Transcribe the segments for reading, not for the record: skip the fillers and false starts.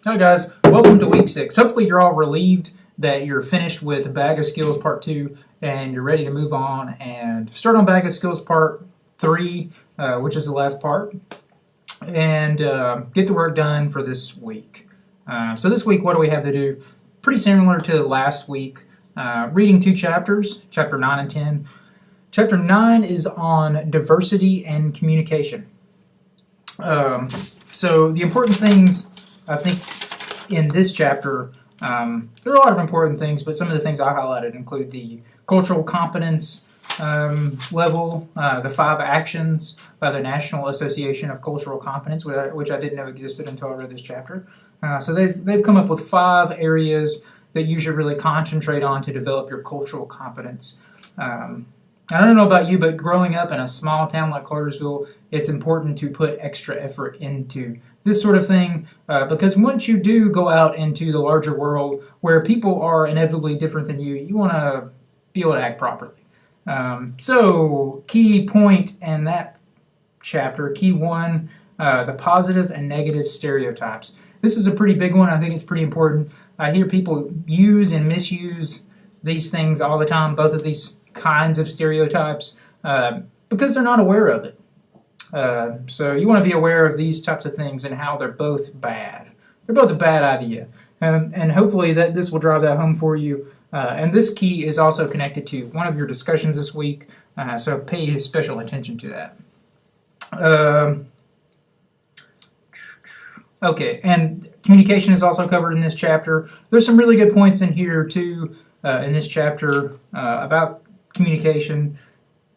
Hi guys, welcome to week 6. Hopefully you're all relieved that you're finished with Bag of Skills Part 2 and you're ready to move on and start on Bag of Skills Part 3, which is the last part, and get the work done for this week. So this week, what do we have to do? Pretty similar to last week. Reading 2 chapters, chapter 9 and 10. Chapter 9 is on diversity and communication. So the important things, I think, in this chapter, there are a lot of important things, but some of the things I highlighted include the cultural competence level, the 5 actions by the National Association of Cultural Competence, which I didn't know existed until I read this chapter. So they've come up with 5 areas that you should really concentrate on to develop your cultural competence. I don't know about you, but growing up in a small town like Cartersville, it's important to put extra effort into this sort of thing, because once you do go out into the larger world where people are inevitably different than you want to be able to act properly. So, key point in that chapter, key 1, the positive and negative stereotypes. This is a pretty big one. I think it's pretty important. I hear people use and misuse these things all the time, both of these kinds of stereotypes, because they're not aware of it. So you want to be aware of these types of things and how they're both bad. They're both a bad idea. And hopefully that this will drive that home for you. And this key is also connected to one of your discussions this week, so pay special attention to that. Okay, and communication is also covered in this chapter. There's some really good points in here, too, in this chapter about communication.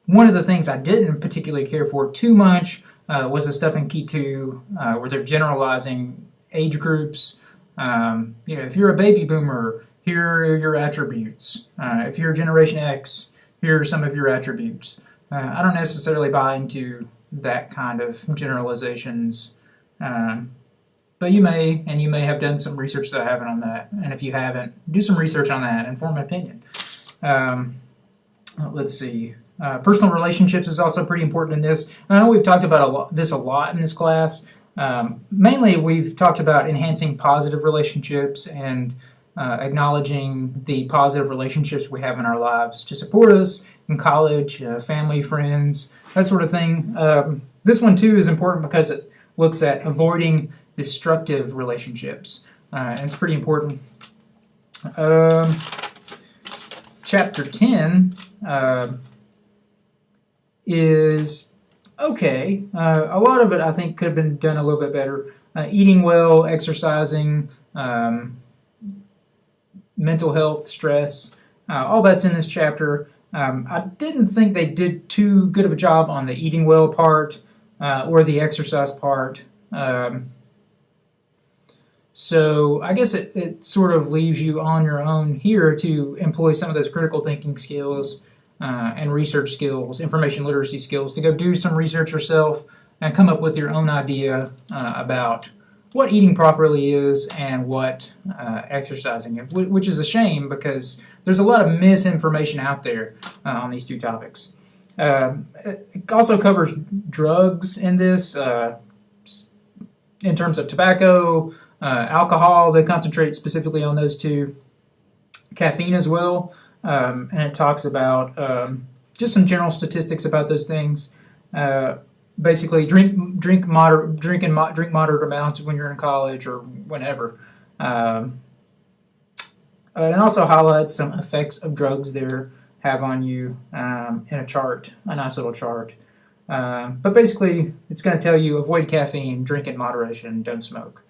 One of the things I didn't particularly care for too much was the stuff in Key 2 where they're generalizing age groups. If you're a baby boomer, here are your attributes. If you're Generation X, here are some of your attributes. I don't necessarily buy into that kind of generalizations. But you may, and you may have done some research that I haven't on that. And if you haven't, do some research on that and form an opinion. Let's see. Personal relationships is also pretty important in this. And I know we've talked about this a lot in this class. Mainly, we've talked about enhancing positive relationships and acknowledging the positive relationships we have in our lives to support us in college, family, friends, that sort of thing. This one, too, is important because it looks at avoiding destructive relationships. And it's pretty important. Chapter 10 is okay. A lot of it, I think, could have been done a little bit better. Eating well, exercising, mental health, stress, all that's in this chapter. I didn't think they did too good of a job on the eating well part or the exercise part. So I guess it sort of leaves you on your own here to employ some of those critical thinking skills and research skills, information literacy skills, to go do some research yourself and come up with your own idea about what eating properly is and what exercising is, which is a shame because there's a lot of misinformation out there on these 2 topics. It also covers drugs in this, in terms of tobacco, alcohol. They concentrate specifically on those 2. Caffeine as well, and it talks about just some general statistics about those things. Basically, drink moderate amounts when you're in college or whenever, and also highlights some effects of drugs there have on you in a chart, a nice little chart. But basically, it's going to tell you avoid caffeine, drink in moderation, don't smoke.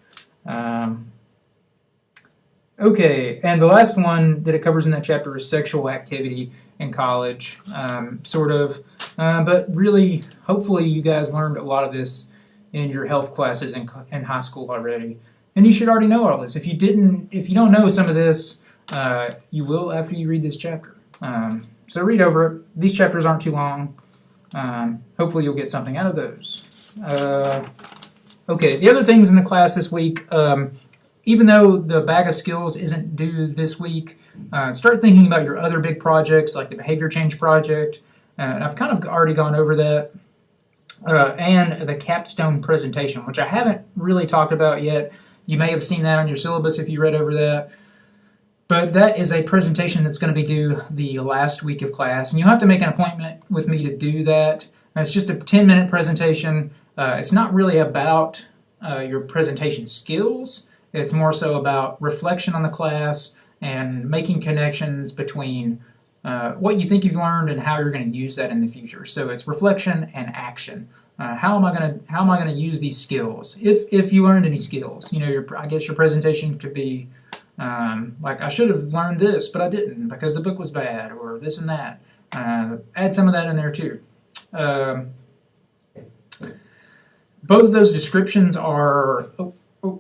Okay, and the last one that it covers in that chapter is sexual activity in college, sort of. But really, hopefully you guys learned a lot of this in your health classes in high school already. And you should already know all this. If you don't know some of this, you will after you read this chapter. So read over it. These chapters aren't too long. Hopefully you'll get something out of those. Okay, the other things in the class this week, even though the Bag of Skills isn't due this week, start thinking about your other big projects like the behavior change project. And I've kind of already gone over that. And the capstone presentation, which I haven't really talked about yet. You may have seen that on your syllabus if you read over that. But that is a presentation that's going to be due the last week of class, and you'll have to make an appointment with me to do that. And it's just a 10-minute presentation. It's not really about your presentation skills. It's more so about reflection on the class and making connections between what you think you've learned and how you're going to use that in the future. So it's reflection and action. How am I going to use these skills? If you learned any skills, I guess your presentation could be like, I should have learned this, but I didn't because the book was bad, or this and that. Add some of that in there too. Both of those descriptions are,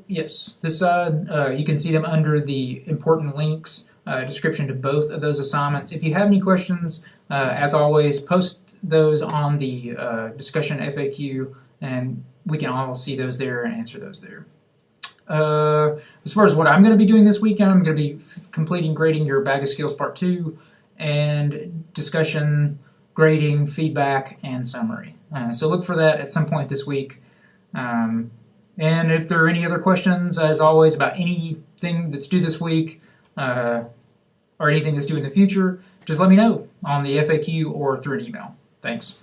yes, this side, you can see them under the important links, description to both of those assignments. If you have any questions, as always, post those on the discussion FAQ, and we can all see those there and answer those there. As far as what I'm going to be doing this weekend, I'm going to be completing grading your Bag of Skills Part 2 and discussion, grading, feedback, and summary. So look for that at some point this week. And if there are any other questions, as always, about anything that's due this week or anything that's due in the future, just let me know on the FAQ or through an email. Thanks.